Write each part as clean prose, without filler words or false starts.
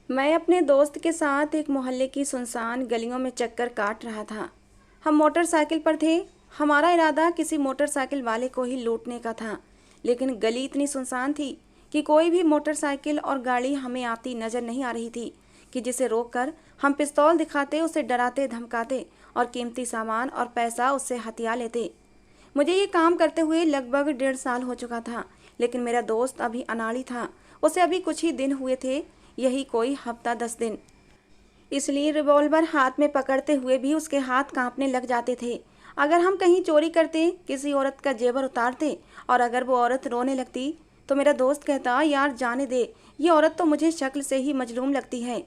मैं अपने दोस्त के साथ एक मोहल्ले की सुनसान गलियों में चक्कर काट रहा था। हम मोटरसाइकिल पर थे। हमारा इरादा किसी मोटरसाइकिल वाले को ही लूटने का था, लेकिन गली इतनी सुनसान थी कि कोई भी मोटरसाइकिल और गाड़ी हमें आती नजर नहीं आ रही थी कि जिसे रोककर हम पिस्तौल दिखाते, उसे डराते धमकाते और कीमती सामान और पैसा उससे हथिया लेते। मुझे ये काम करते हुए लगभग 1.5 साल हो चुका था, लेकिन मेरा दोस्त अभी अनाड़ी था। उसे अभी कुछ ही दिन हुए थे, यही कोई हफ्ता 10 दिन। इसलिए रिवॉल्वर हाथ में पकड़ते हुए भी उसके हाथ कांपने लग जाते थे। अगर हम कहीं चोरी करते, किसी औरत का जेवर उतारते और अगर वो औरत रोने लगती तो मेरा दोस्त कहता, यार जाने दे, ये औरत तो मुझे शक्ल से ही मजलूम लगती है।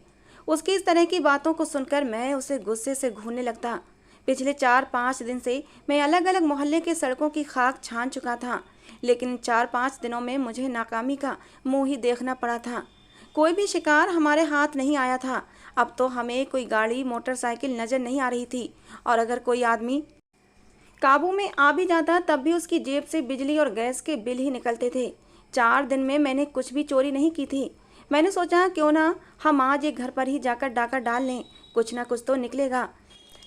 उसकी इस तरह की बातों को सुनकर मैं उसे गुस्से से घूरने लगता। पिछले 4-5 दिन से मैं अलग अलग मोहल्ले के सड़कों की खाक छान चुका था, लेकिन 4-5 दिनों में मुझे नाकामी का मुंह ही देखना पड़ा था। कोई भी शिकार हमारे हाथ नहीं आया था। अब तो हमें कोई गाड़ी मोटरसाइकिल नजर नहीं आ रही थी, और अगर कोई आदमी काबू में आ भी जाता तब भी उसकी जेब से बिजली और गैस के बिल ही निकलते थे। 4 दिन में मैंने कुछ भी चोरी नहीं की थी। मैंने सोचा क्यों ना हम आज एक घर पर ही जाकर डाका डाल लें, कुछ ना कुछ तो निकलेगा।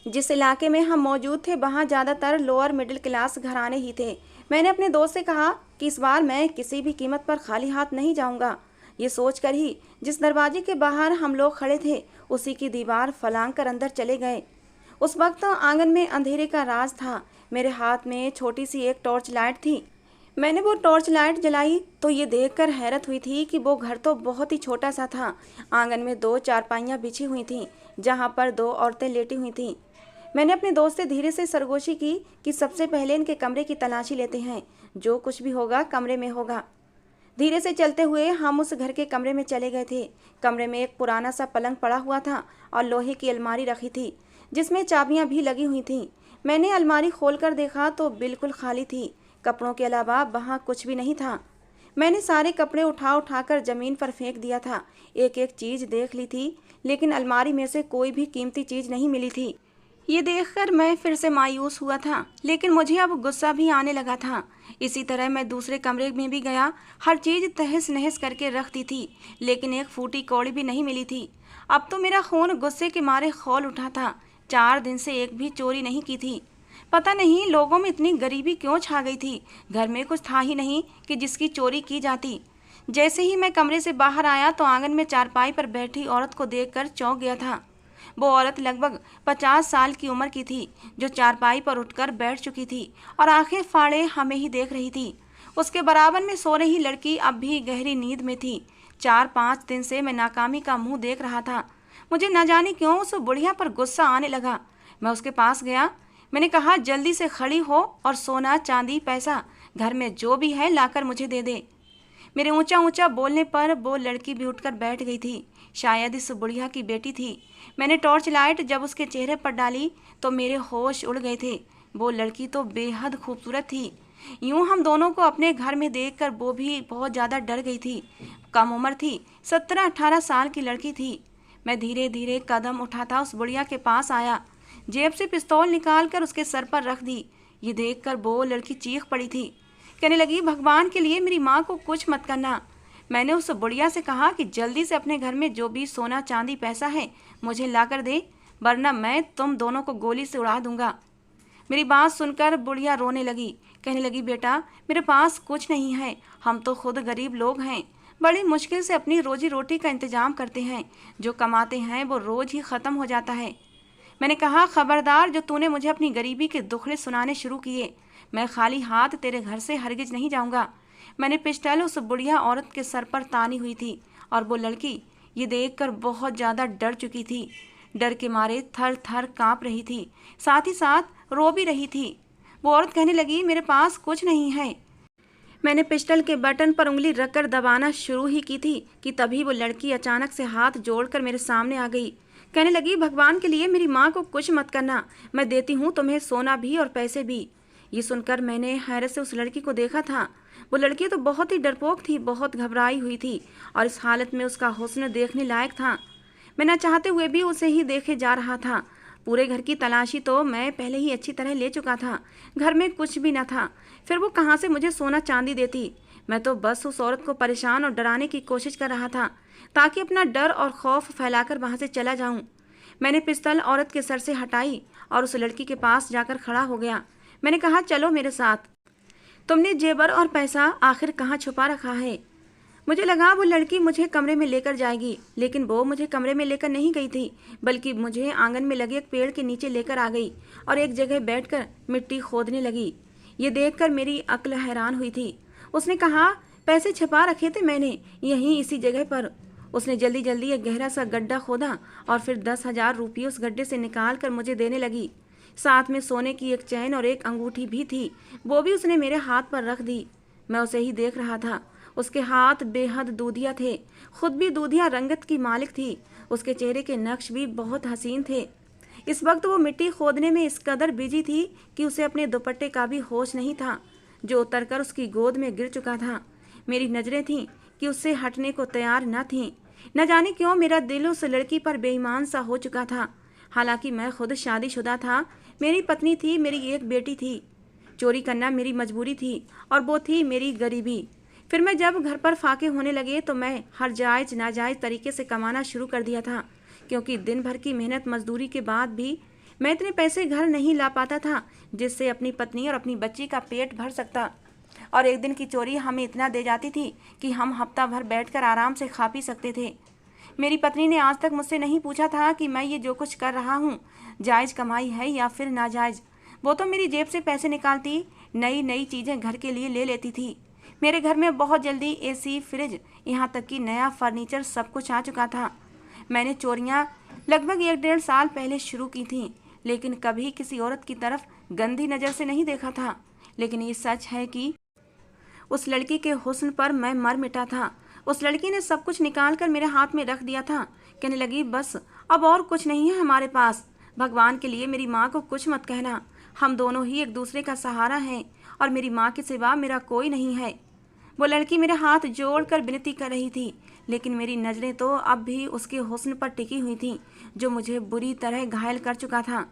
जिस इलाके में हम मौजूद थे वहाँ ज़्यादातर लोअर मिडिल क्लास घराने ही थे। मैंने अपने दोस्त से कहा कि इस बार मैं किसी भी कीमत पर खाली हाथ नहीं जाऊँगा। ये सोचकर ही जिस दरवाजे के बाहर हम लोग खड़े थे उसी की दीवार फलांग कर अंदर चले गए। उस वक्त तो आंगन में अंधेरे का राज था। मेरे हाथ में छोटी सी एक टॉर्च लाइट थी। मैंने वो टॉर्च लाइट जलाई तो ये देखकर हैरत हुई थी कि वो घर तो बहुत ही छोटा सा था। आंगन में 2 चारपाइयाँ बिछी हुई थीं, जहाँ पर 2 औरतें लेटी हुई थीं। मैंने अपने दोस्त से धीरे से सरगोशी की कि सबसे पहले इनके कमरे की तलाशी लेते हैं, जो कुछ भी होगा कमरे में होगा। धीरे से चलते हुए हम उस घर के कमरे में चले गए थे। कमरे में एक पुराना सा पलंग पड़ा हुआ था और लोहे की अलमारी रखी थी, जिसमें चाबियां भी लगी हुई थीं। मैंने अलमारी खोलकर देखा तो बिल्कुल खाली थी। कपड़ों के अलावा वहाँ कुछ भी नहीं था। मैंने सारे कपड़े उठा उठाकर जमीन पर फेंक दिया था। एक एक चीज़ देख ली थी, लेकिन अलमारी में से कोई भी कीमती चीज़ नहीं मिली थी। ये देखकर मैं फिर से मायूस हुआ था, लेकिन मुझे अब गुस्सा भी आने लगा था। इसी तरह मैं दूसरे कमरे में भी गया। हर चीज़ तहस नहस करके रख दी थी, लेकिन एक फूटी कौड़ी भी नहीं मिली थी। अब तो मेरा खून गुस्से के मारे खौल उठा था। 4 दिन से एक भी चोरी नहीं की थी। पता नहीं लोगों में इतनी गरीबी क्यों छा गई थी। घर में कुछ था ही नहीं कि जिसकी चोरी की जाती। जैसे ही मैं कमरे से बाहर आया तो आंगन में चारपाई पर बैठी औरत को देखकर चौंक गया था। वो औरत लगभग 50 साल की उम्र की थी, जो चारपाई पर उठकर बैठ चुकी थी और आंखें फाड़े हमें ही देख रही थी। उसके बराबर में सो रही लड़की अब भी गहरी नींद में थी। 4-5 दिन से मैं नाकामी का मुंह देख रहा था। मुझे न जाने क्यों उस बुढ़िया पर गुस्सा आने लगा। मैं उसके पास गया। मैंने कहा, जल्दी से खड़ी हो और सोना चांदी पैसा घर में जो भी है लाकर मुझे दे दे। मेरे ऊंचा ऊंचा बोलने पर वो लड़की भी उठकर बैठ गई थी। शायद इस बुढ़िया की बेटी थी। मैंने टॉर्च लाइट जब उसके चेहरे पर डाली तो मेरे होश उड़ गए थे। वो लड़की तो बेहद खूबसूरत थी। यूं हम दोनों को अपने घर में देखकर वो भी बहुत ज़्यादा डर गई थी। कम उम्र थी, 17-18 साल की लड़की थी। मैं धीरे धीरे कदम उठाता उस बुढ़िया के पास आया। जेब से पिस्तौल निकाल कर उसके सर पर रख दी। ये देखकर वो लड़की चीख पड़ी थी। कहने लगी, भगवान के लिए मेरी माँ को कुछ मत करना। मैंने उस बुढ़िया से कहा कि जल्दी से अपने घर में जो भी सोना चांदी पैसा है मुझे लाकर दे, वरना मैं तुम दोनों को गोली से उड़ा दूंगा। मेरी बात सुनकर बुढ़िया रोने लगी। कहने लगी, बेटा मेरे पास कुछ नहीं है, हम तो खुद गरीब लोग हैं, बड़ी मुश्किल से अपनी रोजी रोटी का इंतजाम करते हैं। जो कमाते हैं वो रोज ही ख़त्म हो जाता है। मैंने कहा, खबरदार, जो तूने मुझे अपनी गरीबी के दुखड़े सुनाने शुरू किए, मैं खाली हाथ तेरे घर से हरगिज नहीं जाऊंगा। मैंने पिस्टल उस बुढ़िया औरत के सर पर तानी हुई थी और वो लड़की ये देखकर बहुत ज़्यादा डर चुकी थी। डर के मारे थर थर काँप रही थी, साथ ही साथ रो भी रही थी। वो औरत कहने लगी, मेरे पास कुछ नहीं है। मैंने पिस्टल के बटन पर उंगली रखकर दबाना शुरू ही की थी कि तभी वो लड़की अचानक से हाथ जोड़कर मेरे सामने आ गई। कहने लगी, भगवान के लिए मेरी माँ को कुछ मत करना, मैं देती हूँ तुम्हें सोना भी और पैसे भी। ये सुनकर मैंने हैरत से उस लड़की को देखा था। वो लड़की तो बहुत ही डरपोक थी, बहुत घबराई हुई थी और इस हालत में उसका हुस्न देखने लायक था। मैं न चाहते हुए भी उसे ही देखे जा रहा था। पूरे घर की तलाशी तो मैं पहले ही अच्छी तरह ले चुका था। घर में कुछ भी न था, फिर वो कहाँ से मुझे सोना चांदी देती। मैं तो बस उस औरत को परेशान और डराने की कोशिश कर रहा था। ताकि अपना डर और खौफ फैलाकर वहाँ से चला जाऊं। मैंने पिस्तौल औरत के सर से हटाई और उस लड़की के पास जाकर खड़ा हो गया। मैंने कहा, चलो मेरे साथ। तुमने जेवर और पैसा आखिर कहाँ छुपा रखा है? मुझे लगा वो लड़की मुझे कमरे में लेकर जाएगी, लेकिन वो मुझे कमरे में लेकर नहीं गई थी, बल्कि मुझे आंगन में लगे एक पेड़ के नीचे लेकर आ गई और एक जगह बैठकर मिट्टी खोदने लगी। ये देखकर मेरी अक्ल हैरान हुई थी। उसने कहा, पैसे छिपा रखे थे मैंने यहीं इसी जगह पर। उसने जल्दी जल्दी एक गहरा सा गड्ढा खोदा और फिर 10,000 रुपये उस गड्ढे से निकाल कर मुझे देने लगी। साथ में सोने की एक चैन और एक अंगूठी भी थी, वो भी उसने मेरे हाथ पर रख दी। मैं उसे ही देख रहा था। उसके हाथ बेहद दूधिया थे, खुद भी दूधिया रंगत की मालिक थी। उसके चेहरे के नक्श भी बहुत हसीन थे। इस वक्त वो मिट्टी खोदने में इस कदर बिजी थी कि उसे अपने दुपट्टे का भी होश नहीं था, जो उतरकर उसकी गोद में गिर चुका था। मेरी नजरें थीं कि उससे हटने को तैयार न थीं। न जाने क्यों मेरा दिल उस लड़की पर बेईमान सा हो चुका था। हालांकि मैं खुद शादीशुदा था, मेरी पत्नी थी, मेरी एक बेटी थी। चोरी करना मेरी मजबूरी थी और वो थी मेरी गरीबी। फिर मैं जब घर पर फाके होने लगे तो मैं हर जायज़ नाजायज़ तरीके से कमाना शुरू कर दिया था, क्योंकि दिन भर की मेहनत मजदूरी के बाद भी मैं इतने पैसे घर नहीं ला पाता था जिससे अपनी पत्नी और अपनी बच्ची का पेट भर सकता। और एक दिन की चोरी हमें इतना दे जाती थी कि हम हफ्ता भर बैठकर आराम से खा पी सकते थे। मेरी पत्नी ने आज तक मुझसे नहीं पूछा था कि मैं ये जो कुछ कर रहा हूँ जायज़ कमाई है या फिर नाजायज़। वो तो मेरी जेब से पैसे निकालती, नई नई चीज़ें घर के लिए ले लेती थी। मेरे घर में बहुत जल्दी एसी, फ्रिज, यहाँ तक कि नया फर्नीचर सब कुछ आ चुका था। मैंने चोरियाँ लगभग 1-1.5 साल पहले शुरू की थीं, लेकिन कभी किसी औरत की तरफ गंदी नज़र से नहीं देखा था। लेकिन ये सच है कि उस लड़की के हुस्न पर मैं मर मिटा था। उस लड़की ने सब कुछ निकाल कर मेरे हाथ में रख दिया था। कहने लगी, बस अब और कुछ नहीं है हमारे पास। भगवान के लिए मेरी माँ को कुछ मत कहना। हम दोनों ही एक दूसरे का सहारा हैं और मेरी माँ के सिवा मेरा कोई नहीं है। वो लड़की मेरे हाथ जोड़कर विनती कर रही थी, लेकिन मेरी नज़रें तो अब भी उसके हुस्न पर टिकी हुई थीं, जो मुझे बुरी तरह घायल कर चुका था।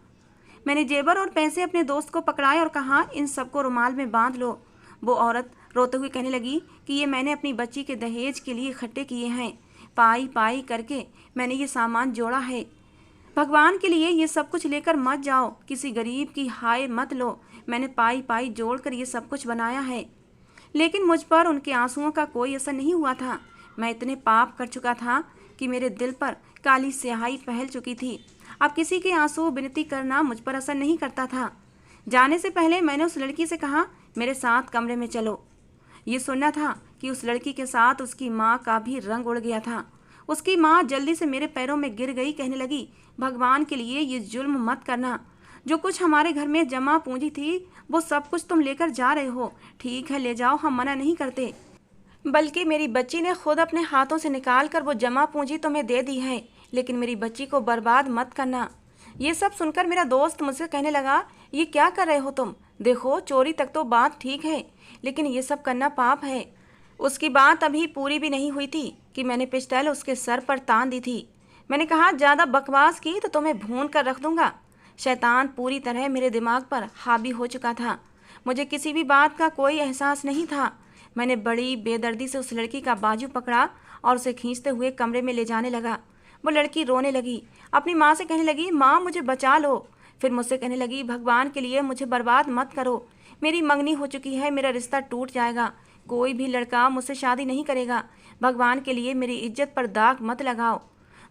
मैंने जेवर और पैसे अपने दोस्त को पकड़ाए और कहा, इन सबको रुमाल में बांध लो। वो औरत रोते हुए कहने लगी कि ये मैंने अपनी बच्ची के दहेज के लिए इकट्ठे किए हैं। पाई पाई करके मैंने ये सामान जोड़ा है। भगवान के लिए ये सब कुछ लेकर मत जाओ, किसी गरीब की हाय मत लो। मैंने पाई पाई जोड़कर ये सब कुछ बनाया है। लेकिन मुझ पर उनके आंसुओं का कोई असर नहीं हुआ था। मैं इतने पाप कर चुका था कि मेरे दिल पर काली स्याही फैल चुकी थी। अब किसी के आंसू विनती करना मुझ पर असर नहीं करता था। जाने से पहले मैंने उस लड़की से कहा, मेरे साथ कमरे में चलो। ये सुनना था कि उस लड़की के साथ उसकी माँ का भी रंग उड़ गया था। उसकी माँ जल्दी से मेरे पैरों में गिर गई, कहने लगी, भगवान के लिए ये जुल्म मत करना। जो कुछ हमारे घर में जमा पूंजी थी वो सब कुछ तुम लेकर जा रहे हो। ठीक है, ले जाओ, हम मना नहीं करते। बल्कि मेरी बच्ची ने खुद अपने हाथों से निकाल कर वो जमा पूंजी तुम्हें दे दी है, लेकिन मेरी बच्ची को बर्बाद मत करना। ये सब सुनकर मेरा दोस्त मुझसे कहने लगा, ये क्या कर रहे हो तुम? देखो, चोरी तक तो बात ठीक है, लेकिन ये सब करना पाप है। उसकी बात अभी पूरी भी नहीं हुई थी कि मैंने पिस्टल उसके सर पर तान दी थी। मैंने कहा, ज़्यादा बकवास की तो तुम्हें भून कर रख दूंगा। शैतान पूरी तरह मेरे दिमाग पर हावी हो चुका था। मुझे किसी भी बात का कोई एहसास नहीं था। मैंने बड़ी बेदर्दी से उस लड़की का बाजू पकड़ा और उसे खींचते हुए कमरे में ले जाने लगा। वो लड़की रोने लगी, अपनी माँ से कहने लगी, माँ मुझे बचा लो। फिर मुझसे कहने लगी, भगवान के लिए मुझे बर्बाद मत करो। मेरी मंगनी हो चुकी है, मेरा रिश्ता टूट जाएगा। कोई भी लड़का मुझसे शादी नहीं करेगा। भगवान के लिए मेरी इज्जत पर दाग मत लगाओ।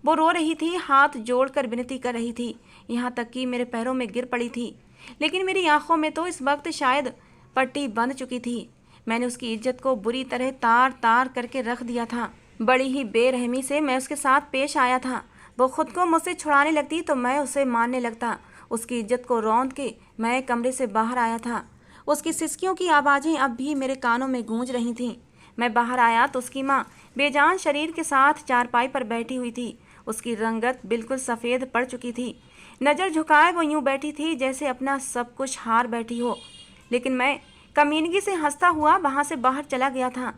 वो रो रही थी, हाथ जोड़कर विनती कर रही थी, यहाँ तक कि मेरे पैरों में गिर पड़ी थी। लेकिन मेरी आंखों में तो इस वक्त शायद पट्टी बंध चुकी थी। मैंने उसकी इज्जत को बुरी तरह तार तार करके रख दिया था। बड़ी ही बेरहमी से मैं उसके साथ पेश आया था। वो खुद को मुझसे छुड़ाने लगती तो मैं उसे मारने लगता। उसकी इज्जत को रौंद के मैं कमरे से बाहर आया था। उसकी सिसकियों की आवाज़ें अब भी मेरे कानों में गूंज रही थीं। मैं बाहर आया तो उसकी माँ बेजान शरीर के साथ चारपाई पर बैठी हुई थी। उसकी रंगत बिल्कुल सफ़ेद पड़ चुकी थी। नज़र झुकाए वो यूं बैठी थी जैसे अपना सब कुछ हार बैठी हो। लेकिन मैं कमीनगी से हंसता हुआ वहाँ से बाहर चला गया था।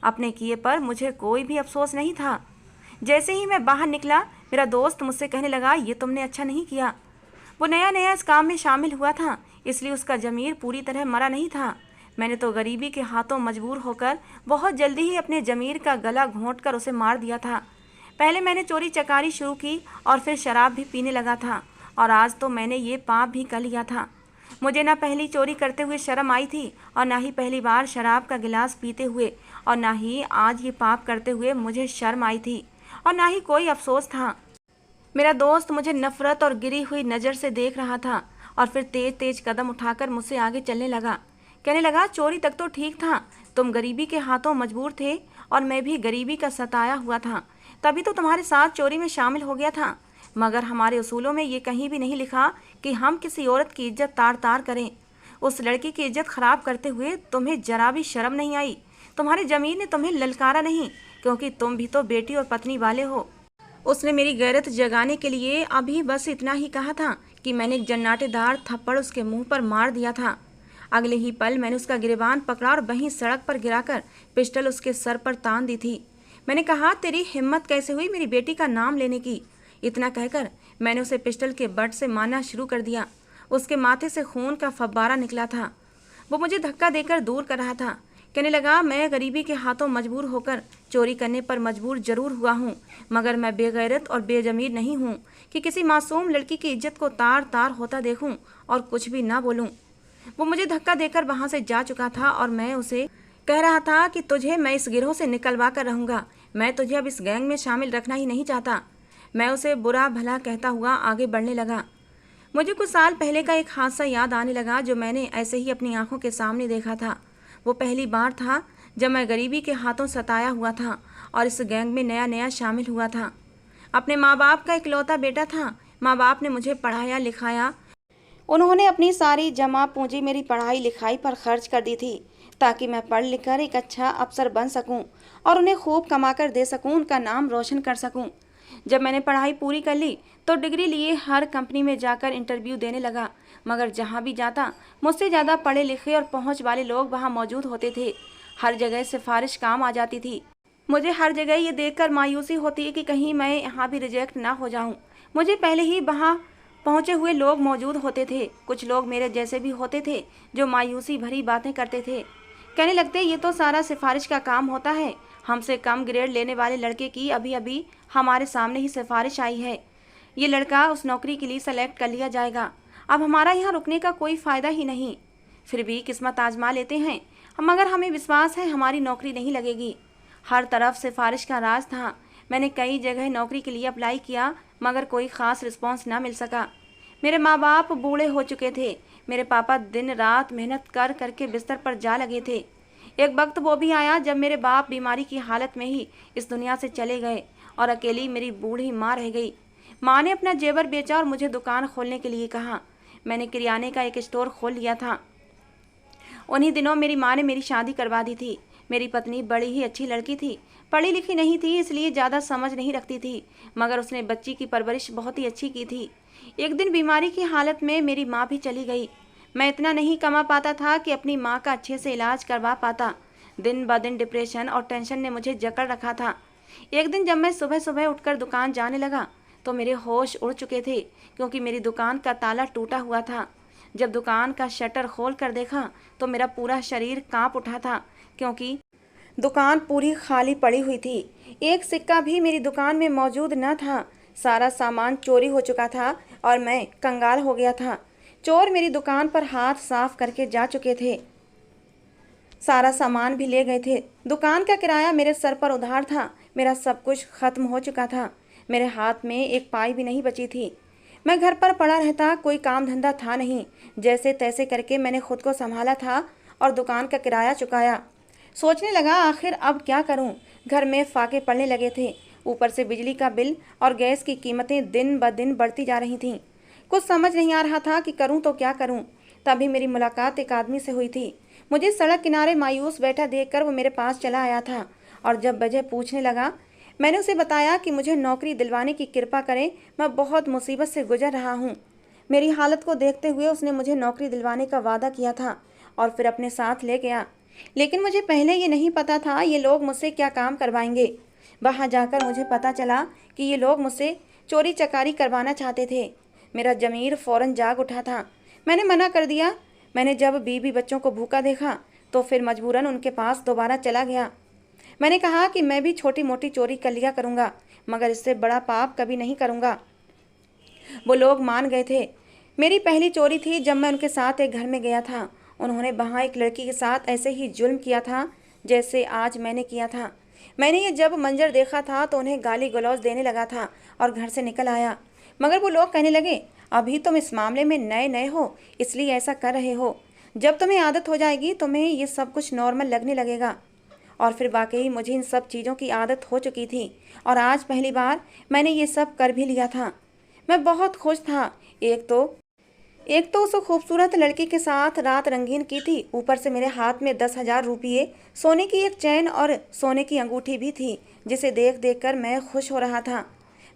अपने किए पर मुझे कोई भी अफसोस नहीं था। जैसे ही मैं बाहर निकला, मेरा दोस्त मुझसे कहने लगा, ये तुमने अच्छा नहीं किया। वो नया नया इस काम में शामिल हुआ था, इसलिए उसका ज़मीर पूरी तरह मरा नहीं था। मैंने तो गरीबी के हाथों मजबूर होकर बहुत जल्दी ही अपने ज़मीर का गला घोंट कर उसे मार दिया था। पहले मैंने चोरी चकारी शुरू की और फिर शराब भी पीने लगा था, और आज तो मैंने ये पाप भी कर लिया था। मुझे ना पहली चोरी करते हुए शर्म आई थी, और ना ही पहली बार शराब का गिलास पीते हुए, और ना ही आज ये पाप करते हुए मुझे शर्म आई थी, और ना ही कोई अफसोस था। मेरा दोस्त मुझे नफरत और गिरी हुई नज़र से देख रहा था, और फिर तेज तेज कदम उठाकर मुझसे आगे चलने लगा। कहने लगा, चोरी तक तो ठीक था, तुम गरीबी के हाथों मजबूर थे और मैं भी गरीबी का सताया हुआ था, तभी तो तुम्हारे साथ चोरी में शामिल हो गया था। मगर हमारे उसूलों में ये कहीं भी नहीं लिखा कि हम किसी औरत की इज्जत तार तार करें। उस लड़की की इज्जत खराब करते हुए तुम्हें जरा भी शर्म नहीं आई। तुम्हारी जमीन ने तुम्हें ललकारा नहीं, क्योंकि तुम भी तो बेटी और पत्नी वाले हो। उसने मेरी गैरत जगाने के लिए अभी बस इतना ही कहा था कि मैंने एक जन्नाटेदार थप्पड़ उसके मुंह पर मार दिया था। अगले ही पल मैंने उसका गिरेबान पकड़ा और वहीं सड़क पर गिराकर पिस्टल उसके सर पर तान दी थी। मैंने कहा, तेरी हिम्मत कैसे हुई मेरी बेटी का नाम लेने की? इतना कहकर मैंने उसे पिस्टल के बट से मारना शुरू कर दिया। उसके माथे से खून का फव्वारा निकला था। वो मुझे धक्का देकर दूर कर रहा था। कहने लगा, मैं गरीबी के हाथों मजबूर होकर चोरी करने पर मजबूर जरूर हुआ हूँ, मगर मैं बेगैरत और बेजमीर नहीं हूँ कि किसी मासूम लड़की की इज्जत को तार तार होता देखूँ और कुछ भी ना बोलूँ। वो मुझे धक्का देकर वहाँ से जा चुका था और मैं उसे कह रहा था कि तुझे मैं इस गिरोह से निकलवा कर रहूँगा। मैं तुझे अब इस गैंग में शामिल रखना ही नहीं चाहता। मैं उसे बुरा भला कहता हुआ आगे बढ़ने लगा। मुझे कुछ साल पहले का एक हादसा याद आने लगा जो मैंने ऐसे ही अपनी आंखों के सामने देखा था। वो पहली बार था जब मैं गरीबी के हाथों सताया हुआ था और इस गैंग में नया नया शामिल हुआ था। अपने माँ बाप का इकलौता बेटा था। माँ बाप ने मुझे पढ़ाया लिखाया। उन्होंने अपनी सारी जमा पूंजी मेरी पढ़ाई लिखाई पर खर्च कर दी थी, ताकि मैं पढ़ लिख कर एक अच्छा अफसर बन सकूं और उन्हें खूब कमा कर दे सकूं, उनका नाम रोशन कर सकूं। जब मैंने पढ़ाई पूरी कर ली तो डिग्री लिए हर कंपनी में जाकर इंटरव्यू देने लगा, मगर जहां भी जाता मुझसे ज़्यादा पढ़े लिखे और पहुंच वाले लोग वहां मौजूद होते थे। हर जगह सिफारिश काम आ जाती थी। मुझे हर जगह ये देखकर मायूसी होती है कि कहीं मैं यहाँ भी रिजेक्ट ना हो जाऊँ। मुझे पहले ही वहाँ पहुँचे हुए लोग मौजूद होते थे। कुछ लोग मेरे जैसे भी होते थे जो मायूसी भरी बातें करते थे। कहने लगते, ये तो सारा सिफारिश का काम होता है। हमसे कम ग्रेड लेने वाले लड़के की अभी अभी हमारे सामने ही सिफारिश आई है। ये लड़का उस नौकरी के लिए सेलेक्ट कर लिया जाएगा। अब हमारा यहाँ रुकने का कोई फ़ायदा ही नहीं। फिर भी किस्मत आजमा लेते हैं, मगर हमें विश्वास है हमारी नौकरी नहीं लगेगी। हर तरफ सिफारिश का राज था। मैंने कई जगह नौकरी के लिए अप्लाई किया, मगर कोई ख़ास रिस्पॉन्स ना मिल सका। मेरे माँ बाप बूढ़े हो चुके थे। मेरे पापा दिन रात मेहनत कर करके बिस्तर पर जा लगे थे। एक वक्त वो भी आया जब मेरे बाप बीमारी की हालत में ही इस दुनिया से चले गए और अकेली मेरी बूढ़ी माँ रह गई। माँ ने अपना जेवर बेचा और मुझे दुकान खोलने के लिए कहा। मैंने किराने का एक स्टोर खोल लिया था। उन्हीं दिनों मेरी माँ ने मेरी शादी करवा दी थी। मेरी पत्नी बड़ी ही अच्छी लड़की थी। पढ़ी लिखी नहीं थी, इसलिए ज़्यादा समझ नहीं रखती थी, मगर उसने बच्ची की परवरिश बहुत ही अच्छी की थी। एक दिन बीमारी की हालत में मेरी माँ भी चली गई। मैं इतना नहीं कमा पाता था कि अपनी माँ का अच्छे से इलाज करवा पाता। दिन ब दिन डिप्रेशन और टेंशन ने मुझे जकड़ रखा था। एक दिन जब मैं सुबह सुबह उठकर दुकान जाने लगा तो मेरे होश उड़ चुके थे, क्योंकि मेरी दुकान का ताला टूटा हुआ था। जब दुकान का शटर खोल कर देखा तो मेरा पूरा शरीर कांप उठा था, क्योंकि दुकान पूरी खाली पड़ी हुई थी। एक सिक्का भी मेरी दुकान में मौजूद न था। सारा सामान चोरी हो चुका था और मैं कंगाल हो गया था। चोर मेरी दुकान पर हाथ साफ करके जा चुके थे। सारा सामान भी ले गए थे। दुकान का किराया मेरे सर पर उधार था। मेरा सब कुछ खत्म हो चुका था। मेरे हाथ में एक पाई भी नहीं बची थी। मैं घर पर पड़ा रहता, कोई काम धंधा था नहीं। जैसे तैसे करके मैंने खुद को संभाला था और दुकान का किराया चुकाया। सोचने लगा, आखिर अब क्या करूं? घर में फाके पड़ने लगे थे। ऊपर से बिजली का बिल और गैस की कीमतें दिन ब दिन बढ़ती जा रही थीं। कुछ समझ नहीं आ रहा था कि करूं तो क्या करूं। तभी मेरी मुलाकात एक आदमी से हुई थी। मुझे सड़क किनारे मायूस बैठा देखकर वो मेरे पास चला आया था और जब वजह पूछने लगा, मैंने उसे बताया कि मुझे नौकरी दिलवाने की कृपा करें, मैं बहुत मुसीबत से गुजर रहा हूँ। मेरी हालत को देखते हुए उसने मुझे नौकरी दिलवाने का वादा किया था और फिर अपने साथ ले गया। लेकिन मुझे पहले ये नहीं पता था ये लोग मुझसे क्या काम करवाएंगे। वहाँ जाकर मुझे पता चला कि ये लोग मुझसे चोरी चकारी करवाना चाहते थे। मेरा ज़मीर फ़ौरन जाग उठा था। मैंने मना कर दिया। मैंने जब बीवी बच्चों को भूखा देखा तो फिर मजबूरन उनके पास दोबारा चला गया। मैंने कहा कि मैं भी छोटी मोटी चोरी कर लिया करूँगा, मगर इससे बड़ा पाप कभी नहीं करूँगा। वो लोग मान गए थे। मेरी पहली चोरी थी जब मैं उनके साथ एक घर में गया था। उन्होंने वहाँ एक लड़की के साथ ऐसे ही जुल्म किया था जैसे आज मैंने किया था। मैंने ये जब मंजर देखा था तो उन्हें गाली गलौज देने लगा था और घर से निकल आया। मगर वो लोग कहने लगे, अभी तुम इस मामले में नए नए हो इसलिए ऐसा कर रहे हो, जब तुम्हें आदत हो जाएगी तुम्हें ये सब कुछ नॉर्मल लगने लगेगा। और फिर वाकई मुझे इन सब चीज़ों की आदत हो चुकी थी और आज पहली बार मैंने ये सब कर भी लिया था। मैं बहुत खुश था। एक तो उस खूबसूरत लड़की के साथ रात रंगीन की थी, ऊपर से मेरे हाथ में 10,000 रुपये, सोने की एक चैन और सोने की अंगूठी भी थी, जिसे देख देख कर मैं खुश हो रहा था।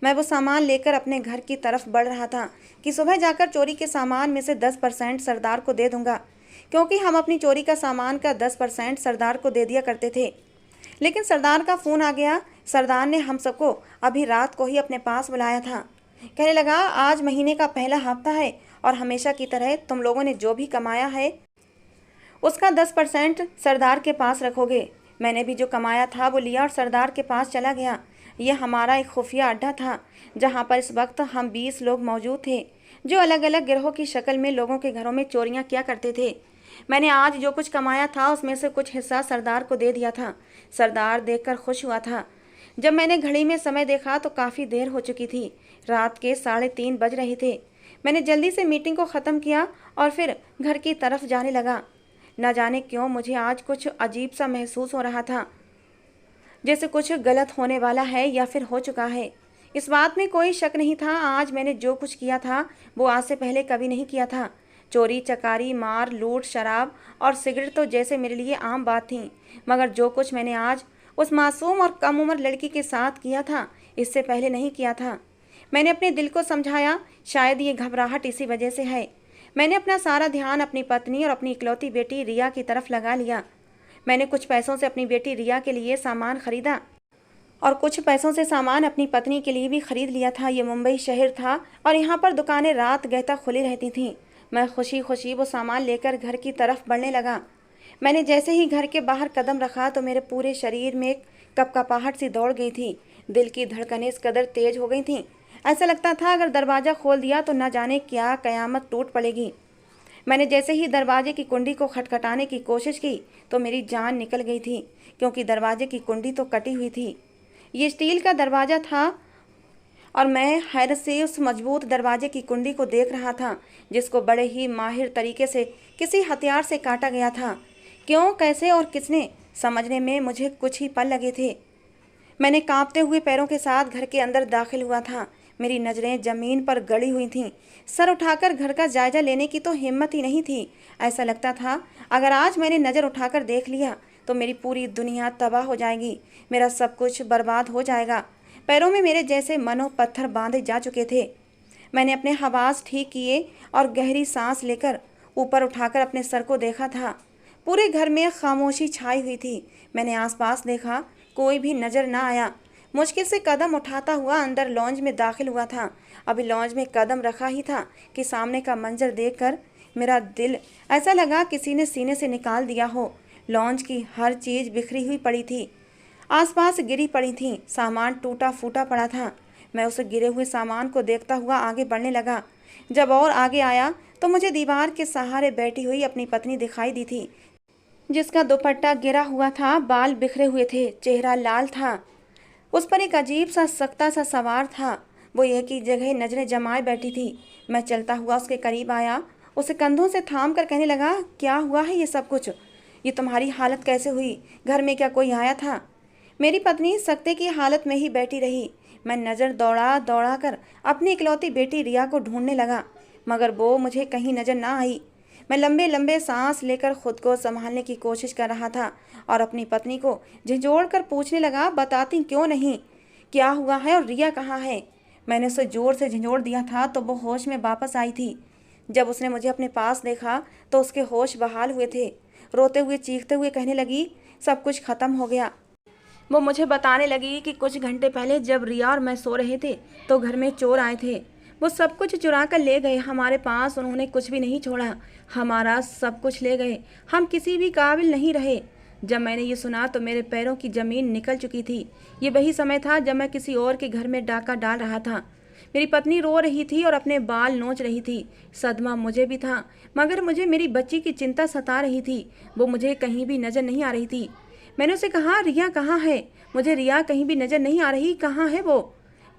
मैं वो सामान लेकर अपने घर की तरफ बढ़ रहा था कि सुबह जाकर चोरी के सामान में से 10% सरदार को दे दूंगा, क्योंकि हम अपनी चोरी का सामान का 10% सरदार को दे दिया करते थे। लेकिन सरदार का फ़ोन आ गया। सरदार ने हम सबको अभी रात को ही अपने पास बुलाया था। कहने लगा, आज महीने का पहला हफ्ता है और हमेशा की तरह तुम लोगों ने जो भी कमाया है उसका 10% सरदार के पास रखोगे। मैंने भी जो कमाया था वो लिया और सरदार के पास चला गया। यह हमारा एक खुफिया अड्डा था जहाँ पर इस वक्त हम 20 लोग मौजूद थे, जो अलग अलग गिरोह की शक्ल में लोगों के घरों में चोरियाँ किया करते थे। मैंने आज जो कुछ कमाया था उसमें से कुछ हिस्सा सरदार को दे दिया था। सरदार देखकर खुश हुआ था। जब मैंने घड़ी में समय देखा तो काफ़ी देर हो चुकी थी। रात के 3:30 बज रहे थे। मैंने जल्दी से मीटिंग को ख़त्म किया और फिर घर की तरफ जाने लगा। न जाने क्यों मुझे आज कुछ अजीब सा महसूस हो रहा था, जैसे कुछ गलत होने वाला है या फिर हो चुका है। इस बात में कोई शक नहीं था, आज मैंने जो कुछ किया था वो आज से पहले कभी नहीं किया था। चोरी चकारी, मार, लूट, शराब और सिगरेट तो जैसे मेरे लिए आम बात थी, मगर जो कुछ मैंने आज उस मासूम और कम उम्र लड़की के साथ किया था इससे पहले नहीं किया था। मैंने अपने दिल को समझाया, शायद ये घबराहट इसी वजह से है। मैंने अपना सारा ध्यान अपनी पत्नी और अपनी इकलौती बेटी रिया की तरफ लगा लिया। मैंने कुछ पैसों से अपनी बेटी रिया के लिए सामान खरीदा और कुछ पैसों से सामान अपनी पत्नी के लिए भी खरीद लिया था। ये मुंबई शहर था और यहाँ पर दुकानें रात गए तक खुली रहती थीं। मैं खुशी खुशी वो सामान लेकर घर की तरफ बढ़ने लगा। मैंने जैसे ही घर के बाहर कदम रखा तो मेरे पूरे शरीर में एक कपकपाहट सी दौड़ गई थी। दिल की धड़कनें इस कदर तेज हो गई थीं, ऐसा लगता था अगर दरवाज़ा खोल दिया तो न जाने क्या कयामत टूट पड़ेगी। मैंने जैसे ही दरवाजे की कुंडी को खटखटाने की कोशिश की तो मेरी जान निकल गई थी, क्योंकि दरवाजे की कुंडी तो कटी हुई थी। ये स्टील का दरवाज़ा था और मैं हैरत से उस मजबूत दरवाजे की कुंडी को देख रहा था, जिसको बड़े ही माहिर तरीके से किसी हथियार से काटा गया था। क्यों, कैसे और किसने, समझने में मुझे कुछ ही पल लगे थे। मैंने कांपते हुए पैरों के साथ घर के अंदर दाखिल हुआ था। मेरी नज़रें ज़मीन पर गड़ी हुई थीं। सर उठाकर घर का जायजा लेने की तो हिम्मत ही नहीं थी। ऐसा लगता था अगर आज मैंने नज़र उठाकर देख लिया तो मेरी पूरी दुनिया तबाह हो जाएगी, मेरा सब कुछ बर्बाद हो जाएगा। पैरों में मेरे जैसे मनो पत्थर बांधे जा चुके थे। मैंने अपने हवास ठीक किए और गहरी सांस लेकर ऊपर उठाकर अपने सर को देखा था। पूरे घर में खामोशी छाई हुई थी। मैंने आसपास देखा, कोई भी नज़र ना आया। मुश्किल से कदम उठाता हुआ अंदर लॉन्ज में दाखिल हुआ था। अभी लॉन्ज में कदम रखा ही था कि सामने का मंजर देखकर मेरा दिल ऐसा लगा किसी ने सीने से निकाल दिया हो। लॉन्ज की हर चीज़ बिखरी हुई पड़ी थी, आसपास गिरी पड़ी थी, सामान टूटा फूटा पड़ा था। मैं उस गिरे हुए सामान को देखता हुआ आगे बढ़ने लगा। जब और आगे आया तो मुझे दीवार के सहारे बैठी हुई अपनी पत्नी दिखाई दी थी, जिसका दुपट्टा गिरा हुआ था, बाल बिखरे हुए थे, चेहरा लाल था, उस पर एक अजीब सा सख्ता सा सवार था। वो एक ही जगह नजरें जमाए बैठी थी। मैं चलता हुआ उसके करीब आया, उसे कंधों से थाम कर कहने लगा, क्या हुआ है ये सब कुछ? ये तुम्हारी हालत कैसे हुई? घर में क्या कोई आया था? मेरी पत्नी सख्ते की हालत में ही बैठी रही। मैं नज़र दौड़ा दौड़ा कर अपनी इकलौती बेटी रिया को ढूंढने लगा, मगर वो मुझे कहीं नज़र ना आई। मैं लंबे लंबे सांस लेकर खुद को संभालने की कोशिश कर रहा था और अपनी पत्नी को झिझोड़ कर पूछने लगा, बताती क्यों नहीं, क्या हुआ है और रिया कहाँ है? मैंने उसे ज़ोर से झिझोड़ दिया था तो वो होश में वापस आई थी। जब उसने मुझे अपने पास देखा तो उसके होश बहाल हुए थे। रोते हुए चीखते हुए कहने लगी, सब कुछ ख़त्म हो गया। वो मुझे बताने लगी कि कुछ घंटे पहले जब रिया और मैं सो रहे थे तो घर में चोर आए थे। वो सब कुछ चुरा कर ले गए। हमारे पास उन्होंने कुछ भी नहीं छोड़ा, हमारा सब कुछ ले गए। हम किसी भी काबिल नहीं रहे। जब मैंने ये सुना तो मेरे पैरों की ज़मीन निकल चुकी थी। ये वही समय था जब मैं किसी और के घर में डाका डाल रहा था। मेरी पत्नी रो रही थी और अपने बाल नोच रही थी। सदमा मुझे भी था, मगर मुझे मेरी बच्ची की चिंता सता रही थी। वो मुझे कहीं भी नज़र नहीं आ रही थी। मैंने उसे कहा, रिया कहाँ है? मुझे रिया कहीं भी नज़र नहीं आ रही, कहाँ है वो?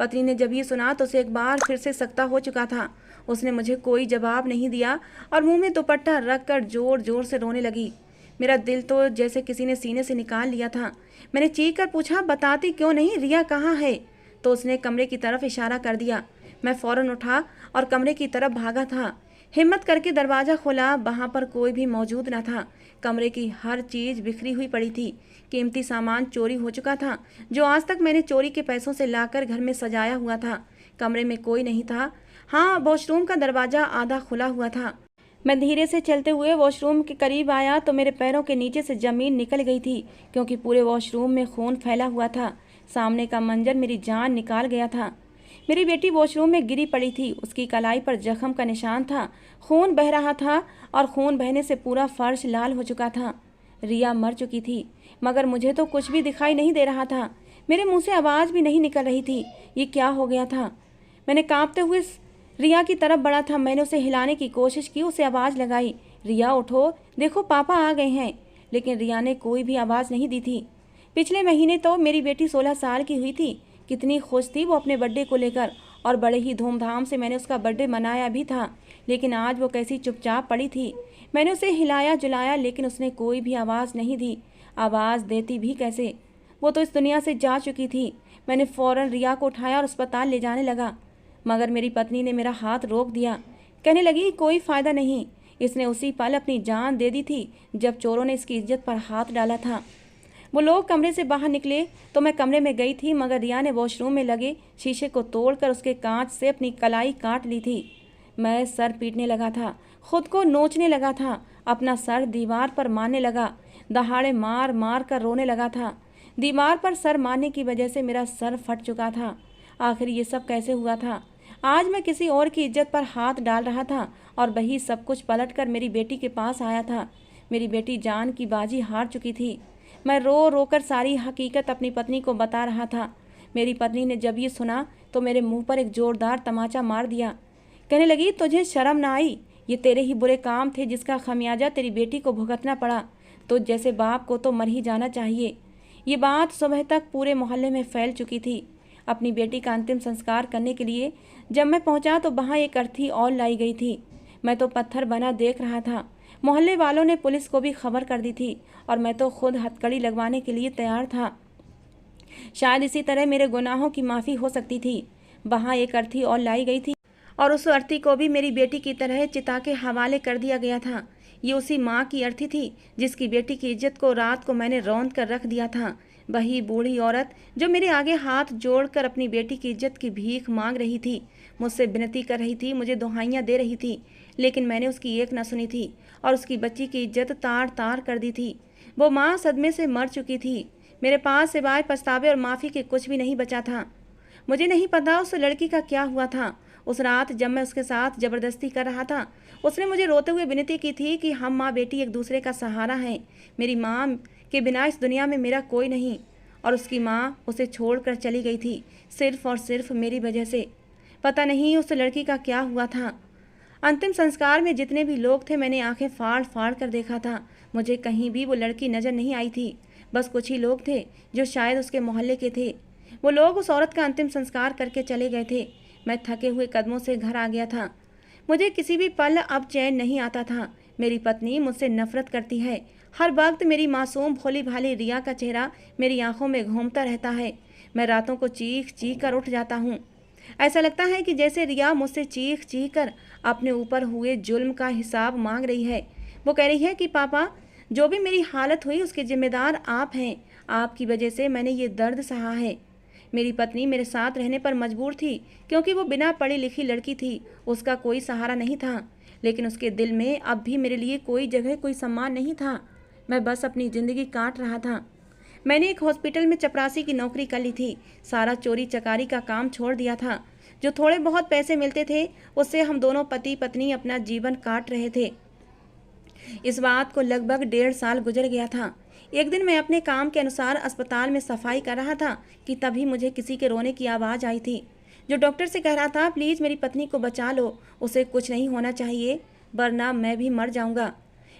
पत्नी ने जब ये सुना तो उसे एक बार फिर से सख्ता हो चुका था। उसने मुझे कोई जवाब नहीं दिया और मुंह में दुपट्टा रख कर जोर जोर से रोने लगी। मेरा दिल तो जैसे किसी ने सीने से निकाल लिया था। मैंने चीख कर पूछा, बताती क्यों नहीं, रिया कहाँ है? तो उसने कमरे की तरफ इशारा कर दिया। मैं फौरन उठा और कमरे की तरफ भागा था। हिम्मत करके दरवाज़ा खोला, वहाँ पर कोई भी मौजूद न था। कमरे की हर चीज़ बिखरी हुई पड़ी थी। कीमती सामान चोरी हो चुका था, जो आज तक मैंने चोरी के पैसों से लाकर घर में सजाया हुआ था। कमरे में कोई नहीं था। हाँ, वॉशरूम का दरवाज़ा आधा खुला हुआ था। मैं धीरे से चलते हुए वॉशरूम के करीब आया तो मेरे पैरों के नीचे से ज़मीन निकल गई थी, क्योंकि पूरे वॉशरूम में खून फैला हुआ था। सामने का मंजर मेरी जान निकाल गया था। मेरी बेटी वॉशरूम में गिरी पड़ी थी। उसकी कलाई पर जख्म का निशान था। खून बह रहा था और खून बहने से पूरा फर्श लाल हो चुका था। रिया मर चुकी थी, मगर मुझे तो कुछ भी दिखाई नहीं दे रहा था। मेरे मुंह से आवाज़ भी नहीं निकल रही थी। ये क्या हो गया था? मैंने कांपते हुए रिया की तरफ बढ़ा था। मैंने उसे हिलाने की कोशिश की, उसे आवाज़ लगाई, रिया उठो, देखो पापा आ गए हैं। लेकिन रिया ने कोई भी आवाज़ नहीं दी थी। पिछले महीने तो मेरी बेटी 16 साल की हुई थी। कितनी खुश थी वो अपने बर्थडे को लेकर, और बड़े ही धूमधाम से मैंने उसका बर्थडे मनाया भी था। लेकिन आज वो कैसी चुपचाप पड़ी थी। मैंने उसे हिलाया जुलाया, लेकिन उसने कोई भी आवाज़ नहीं दी। आवाज़ देती भी कैसे? वो तो इस दुनिया से जा चुकी थी। मैंने फ़ौरन रिया को उठाया और अस्पताल ले जाने लगा, मगर मेरी पत्नी ने मेरा हाथ रोक दिया। कहने लगी, कोई फ़ायदा नहीं, इसने उसी पल अपनी जान दे दी थी जब चोरों ने इसकी इज्जत पर हाथ डाला था। वो लोग कमरे से बाहर निकले तो मैं कमरे में गई थी, मगर रिया ने वॉशरूम में लगे शीशे को तोड़कर उसके कांच से अपनी कलाई काट ली थी। मैं सर पीटने लगा था, खुद को नोचने लगा था, अपना सर दीवार पर मारने लगा, दहाड़े मार मार कर रोने लगा था। दीवार पर सर मारने की वजह से मेरा सर फट चुका था। आखिर ये सब कैसे हुआ था? आज मैं किसी और की इज्जत पर हाथ डाल रहा था और वही सब कुछ पलटकर मेरी बेटी के पास आया था। मेरी बेटी जान की बाजी हार चुकी थी। मैं रो रो कर सारी हकीकत अपनी पत्नी को बता रहा था। मेरी पत्नी ने जब ये सुना तो मेरे मुंह पर एक जोरदार तमाचा मार दिया। कहने लगी, तुझे शर्म ना आई? ये तेरे ही बुरे काम थे जिसका खमियाजा तेरी बेटी को भुगतना पड़ा। तो जैसे बाप को तो मर ही जाना चाहिए। ये बात सुबह तक पूरे मोहल्ले में फैल चुकी थी। अपनी बेटी का अंतिम संस्कार करने के लिए जब मैं पहुंचा तो वहाँ एक अर्थी और लाई गई थी। मैं तो पत्थर बना देख रहा था। मोहल्ले वालों ने पुलिस को भी खबर कर दी थी और मैं तो खुद हथकड़ी लगवाने के लिए तैयार था। शायद इसी तरह मेरे गुनाहों की माफ़ी हो सकती थी। वहाँ एक अर्थी और लाई गई थी और उस अर्थी को भी मेरी बेटी की तरह चिता के हवाले कर दिया गया था। ये उसी माँ की अर्थी थी जिसकी बेटी की इज्जत को रात को मैंने रौंद कर रख दिया था। वही बूढ़ी औरत जो मेरे आगे हाथ जोड़कर अपनी बेटी की इज्जत की भीख मांग रही थी, मुझसे विनती कर रही थी, मुझे दुहाइयाँ दे रही थी, लेकिन मैंने उसकी एक न सुनी थी और उसकी बच्ची की इज्जत तार तार कर दी थी। वो माँ सदमे से मर चुकी थी। मेरे पास सिवाय पछतावे और माफ़ी के कुछ भी नहीं बचा था। मुझे नहीं पता उस लड़की का क्या हुआ था। उस रात जब मैं उसके साथ ज़बरदस्ती कर रहा था, उसने मुझे रोते हुए विनती की थी कि हम माँ बेटी एक दूसरे का सहारा हैं। मेरी माँ के बिना इस दुनिया में मेरा कोई नहीं, और उसकी माँ उसे छोड़कर चली गई थी सिर्फ और सिर्फ मेरी वजह से। पता नहीं उस लड़की का क्या हुआ था। अंतिम संस्कार में जितने भी लोग थे मैंने आंखें फाड़ फाड़ कर देखा था। मुझे कहीं भी वो लड़की नज़र नहीं आई थी। बस कुछ ही लोग थे जो शायद उसके मोहल्ले के थे। वो लोग उस औरत का अंतिम संस्कार करके चले गए थे। मैं थके हुए कदमों से घर आ गया था। मुझे किसी भी पल अब चैन नहीं आता था। मेरी पत्नी मुझसे नफरत करती है। हर वक्त मेरी मासूम भोली भाली रिया का चेहरा मेरी आंखों में घूमता रहता है। मैं रातों को चीख चीख कर उठ जाता हूँ। ऐसा लगता है कि जैसे रिया मुझसे चीख चीख कर अपने ऊपर हुए जुल्म का हिसाब मांग रही है। वो कह रही है कि पापा, जो भी मेरी हालत हुई उसके जिम्मेदार आप हैं। आपकी वजह से मैंने ये दर्द सहा है। मेरी पत्नी मेरे साथ रहने पर मजबूर थी, क्योंकि वो बिना पढ़ी लिखी लड़की थी। उसका कोई सहारा नहीं था, लेकिन उसके दिल में अब भी मेरे लिए कोई जगह, कोई सम्मान नहीं था। मैं बस अपनी ज़िंदगी काट रहा था। मैंने एक हॉस्पिटल में चपरासी की नौकरी कर ली थी। सारा चोरी चकारी का काम छोड़ दिया था। जो थोड़े बहुत पैसे मिलते थे उससे हम दोनों पति पत्नी अपना जीवन काट रहे थे। इस बात को लगभग 1.5 साल गुजर गया था। एक दिन मैं अपने काम के अनुसार अस्पताल में सफाई कर रहा था कि तभी मुझे किसी के रोने की आवाज़ आई थी, जो डॉक्टर से कह रहा था, प्लीज़ मेरी पत्नी को बचा लो, उसे कुछ नहीं होना चाहिए, वरना मैं भी मर जाऊंगा।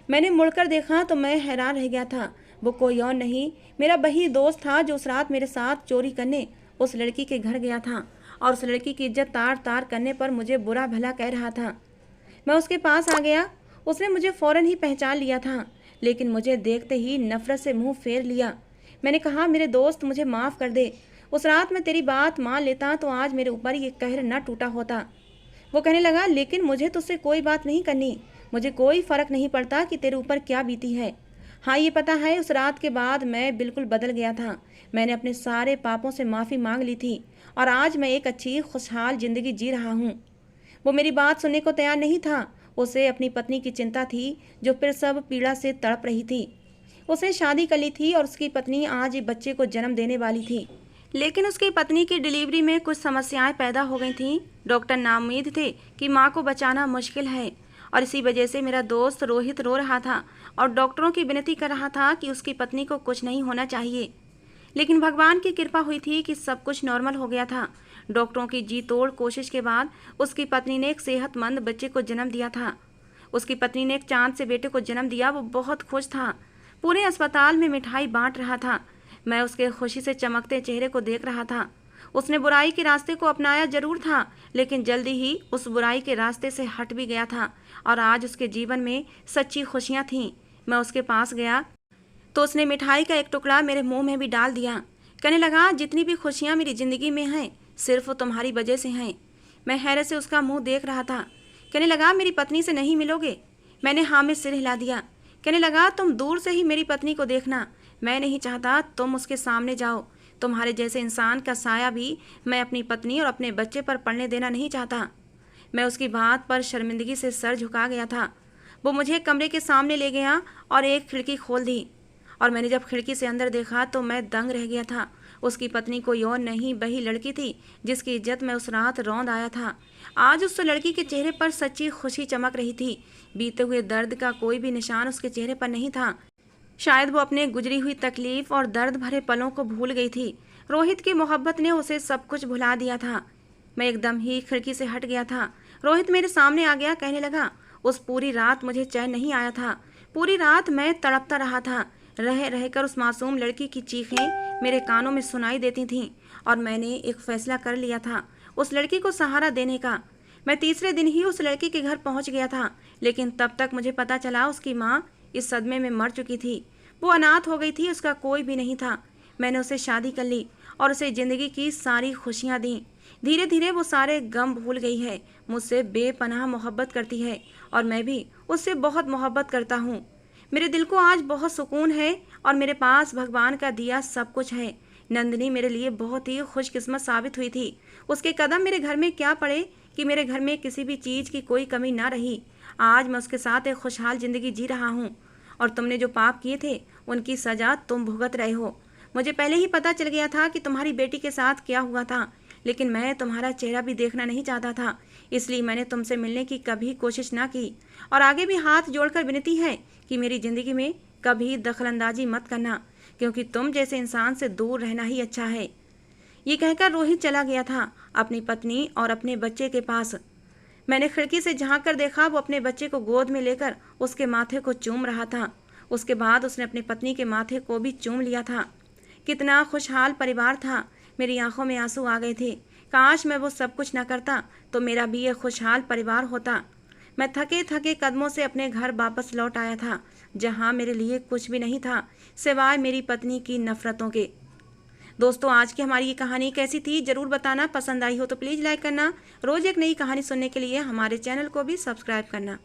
मैंने मुड़कर देखा तो मैं हैरान रह गया था। वो कोई और नहीं, मेरा वही दोस्त था जो उस रात मेरे साथ चोरी करने उस लड़की के घर गया था और उस लड़की की इज्जत तार तार करने पर मुझे बुरा भला कह रहा था। मैं उसके पास आ गया। उसने मुझे फ़ौरन ही पहचान लिया था, लेकिन मुझे देखते ही नफ़रत से मुंह फेर लिया। मैंने कहा, मेरे दोस्त, मुझे माफ़ कर दे। उस रात मैं तेरी बात मान लेता तो आज मेरे ऊपर ये कहर न टूटा होता। वो कहने लगा, लेकिन मुझे तुझसे कोई बात नहीं करनी। मुझे कोई फ़र्क नहीं पड़ता कि तेरे ऊपर क्या बीती है। हाँ, ये पता है, उस रात के बाद मैं बिल्कुल बदल गया था। मैंने अपने सारे पापों से माफ़ी मांग ली थी और आज मैं एक अच्छी खुशहाल ज़िंदगी जी रहा हूँ। वो मेरी बात सुनने को तैयार नहीं था। उसे अपनी पत्नी की चिंता थी, जो प्रसव पीड़ा से तड़प रही थी। उसने शादी कर ली थी और उसकी पत्नी आज एक बच्चे को जन्म देने वाली थी, लेकिन उसकी पत्नी की डिलीवरी में कुछ समस्याएं पैदा हो गई थीं। डॉक्टर नाउम्मीद थे कि मां को बचाना मुश्किल है और इसी वजह से मेरा दोस्त रोहित रो रहा था और डॉक्टरों की विनती कर रहा था कि उसकी पत्नी को कुछ नहीं होना चाहिए। लेकिन भगवान की कृपा हुई थी कि सब कुछ नॉर्मल हो गया था। डॉक्टरों की जी तोड़ कोशिश के बाद उसकी पत्नी ने एक सेहतमंद बच्चे को जन्म दिया था। उसकी पत्नी ने एक चांद से बेटे को जन्म दिया। वो बहुत खुश था, पूरे अस्पताल में मिठाई बांट रहा था। मैं उसके खुशी से चमकते चेहरे को देख रहा था। उसने बुराई के रास्ते को अपनाया जरूर था, लेकिन जल्दी ही उस बुराई के रास्ते से हट भी गया था और आज उसके जीवन में सच्ची खुशियां थीं। मैं उसके पास गया तो उसने मिठाई का एक टुकड़ा मेरे मुंह में भी डाल दिया। कहने लगा, जितनी भी खुशियां मेरी ज़िंदगी में हैं, सिर्फ तुम्हारी वजह से हैं। मैं हैरत से उसका मुंह देख रहा था। कहने लगा, मेरी पत्नी से नहीं मिलोगे? मैंने हाँ में सिर हिला दिया। कहने लगा, तुम दूर से ही मेरी पत्नी को देखना, मैं नहीं चाहता तुम उसके सामने जाओ। तुम्हारे जैसे इंसान का साया भी मैं अपनी पत्नी और अपने बच्चे पर पड़ने देना नहीं चाहता। मैं उसकी बात पर शर्मिंदगी से सर झुका गया था। वो मुझे कमरे के सामने ले गया और एक खिड़की खोल दी और मैंने जब खिड़की से अंदर देखा तो मैं दंग रह गया था। उसकी पत्नी कोई और नहीं, वही लड़की थी जिसकी इज्जत मैं उस रात रौंद आया था। आज उस लड़की के चेहरे पर सच्ची खुशी चमक रही थी। बीते हुए दर्द का कोई भी निशान उसके चेहरे पर नहीं था। शायद वो अपने गुजरी हुई तकलीफ और दर्द भरे पलों को भूल गई थी। रोहित की मोहब्बत ने उसे सब कुछ भुला दिया था। मैं एकदम ही खिड़की से हट गया था। रोहित मेरे सामने आ गया। कहने लगा, उस पूरी रात मुझे चैन नहीं आया था। पूरी रात मैं तड़पता रहा था। रह रहकर उस मासूम लड़की की चीखें मेरे कानों में सुनाई देती थीं और मैंने एक फैसला कर लिया था उस लड़की को सहारा देने का। मैं तीसरे दिन ही उस लड़की के घर पहुंच गया था, लेकिन तब तक मुझे पता चला उसकी माँ इस सदमे में मर चुकी थी। वो अनाथ हो गई थी, उसका कोई भी नहीं था। मैंने उसे शादी कर ली और उसे ज़िंदगी की सारी खुशियाँ दी। धीरे धीरे वो सारे गम भूल गई है, मुझसे बेपनाह मोहब्बत करती है और मैं भी उससे बहुत मोहब्बत करता हूँ। मेरे दिल को आज बहुत सुकून है और मेरे पास भगवान का दिया सब कुछ है। नंदिनी मेरे लिए बहुत ही खुशकिस्मत साबित हुई थी। उसके कदम मेरे घर में क्या पड़े कि मेरे घर में किसी भी चीज़ की कोई कमी ना रही। आज मैं उसके साथ एक खुशहाल ज़िंदगी जी रहा हूँ और तुमने जो पाप किए थे उनकी सज़ा तुम भुगत रहे हो। मुझे पहले ही पता चल गया था कि तुम्हारी बेटी के साथ क्या हुआ था, लेकिन मैं तुम्हारा चेहरा भी देखना नहीं चाहता था, इसलिए मैंने तुमसे मिलने की कभी कोशिश ना की। और आगे भी हाथ जोड़कर विनती है कि मेरी ज़िंदगी में कभी दखलंदाजी मत करना, क्योंकि तुम जैसे इंसान से दूर रहना ही अच्छा है। ये कहकर रोहित चला गया था अपनी पत्नी और अपने बच्चे के पास। मैंने खिड़की से झांक कर देखा, वो अपने बच्चे को गोद में लेकर उसके माथे को चूम रहा था। उसके बाद उसने अपनी पत्नी के माथे को भी चूम लिया था। कितना खुशहाल परिवार था। मेरी आंखों में आंसू आ गए थे। काश मैं वो सब कुछ न करता तो मेरा भी ये खुशहाल परिवार होता। मैं थके थके कदमों से अपने घर वापस लौट आया था, जहाँ मेरे लिए कुछ भी नहीं था सिवाय मेरी पत्नी की नफरतों के। दोस्तों, आज की हमारी ये कहानी कैसी थी ज़रूर बताना। पसंद आई हो तो प्लीज़ लाइक करना। रोज़ एक नई कहानी सुनने के लिए हमारे चैनल को भी सब्सक्राइब करना।